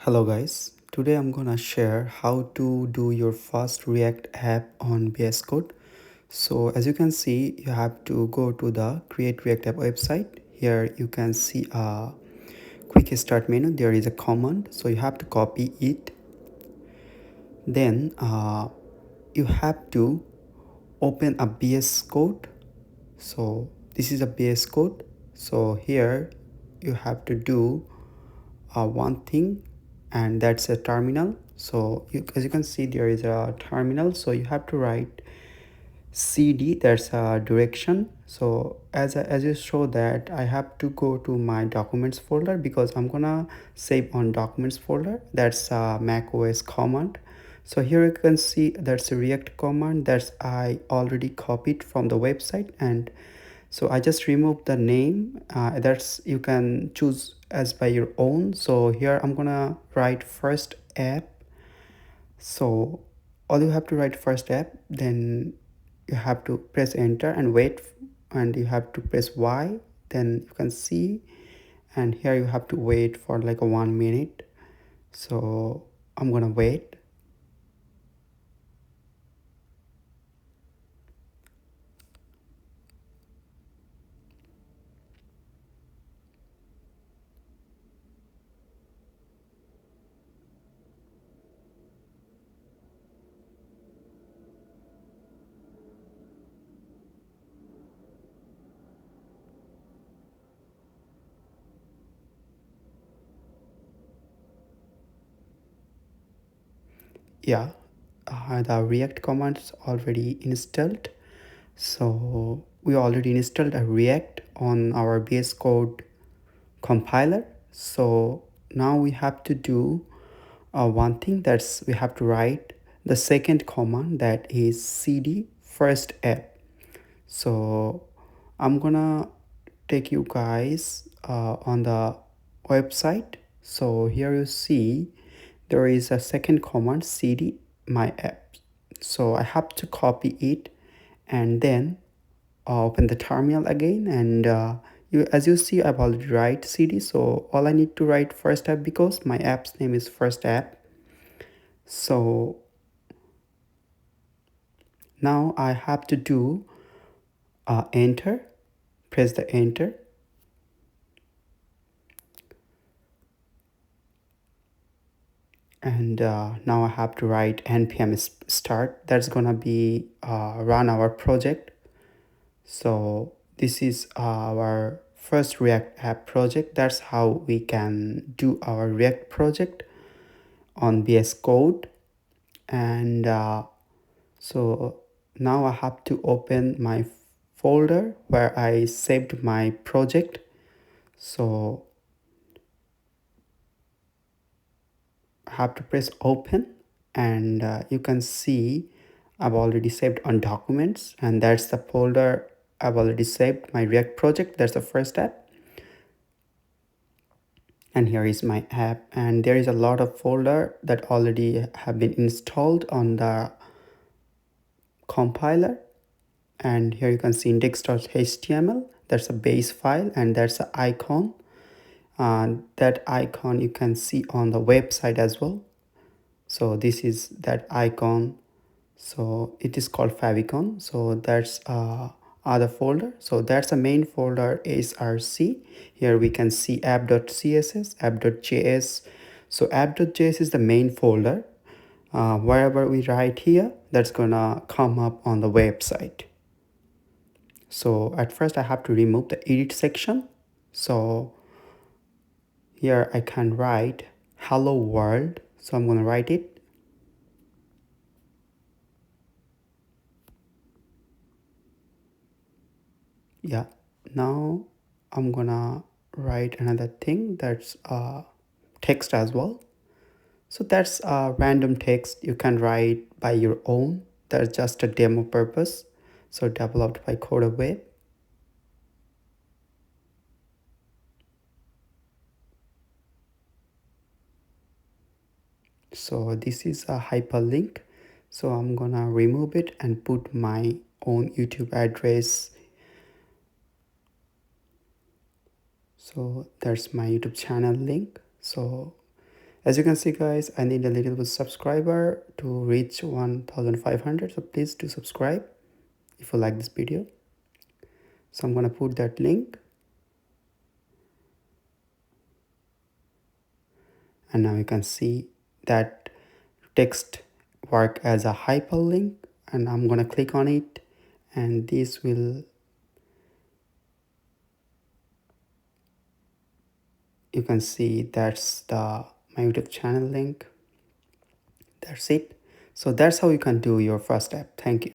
Hello guys, today I'm gonna share how to do your first React app on vscode. So as you can see, you have to go to the create React app website. Here you can see a quick start menu. There is a command, so you have to copy it. Then you have to open a vscode. So this is a vscode. So here you have to do one thing, and that's a terminal. So as you can see, there is a terminal, so you have to write cd, that's a direction. So as you show that, I have to go to my documents folder because I'm gonna save on documents folder. That's a mac os command. So here you can see that's a react command that's I already copied from the website, and so I just removed the name. That's you can choose as by your own. So here I'm gonna write first app. So all you have to write first app, then you have to press enter and wait, and you have to press y, then you can see, and here you have to wait for like a 1 minute. So I'm gonna wait. Yeah, the react commands already installed. So we already installed a react on our VS Code compiler. So now we have to do one thing, that's we have to write the second command, that is cd first app. So I'm gonna take you guys on the website. So here you see there is a second command, cd my app. So I have to copy it and then open the terminal again, and as you see, I've already write cd. So all I need to write first app because my app's name is first app. So now I have to do enter, press the enter, and now I have to write npm start. That's gonna be run our project. So this is our first React app project. That's how we can do our React project on VS Code. And so now I have to open my folder where I saved my project. So I have to press open, and you can see I've already saved on documents, and that's the folder I've already saved my React project. That's the first app. And here is my app, and there is a lot of folder that already have been installed on the compiler. And here you can see index.html, that's a base file, and that's an icon. That icon you can see on the website as well. So this is that icon. So it is called favicon. So that's other folder. So that's the main folder is rc. Here we can see app.css, app.js. So app.js is the main folder. Wherever we write here, that's gonna come up on the website. So at first I have to remove the edit section. So here I can write hello world. So I'm gonna write it. Yeah, now I'm gonna write another thing, that's text as well. So that's a random text you can write by your own. That's just a demo purpose. So developed by CodaWeb. So this is a hyperlink. So I'm gonna remove it and put my own YouTube address. So there's my YouTube channel link. So As you can see guys, I need a little bit subscriber to reach 1500, so please do subscribe if you like this video. So I'm gonna put that link, and now you can see that text work as a hyperlink, and I'm gonna click on it, and this will, you can see that's the my YouTube channel link. That's it. So that's how you can do your first step. Thank you.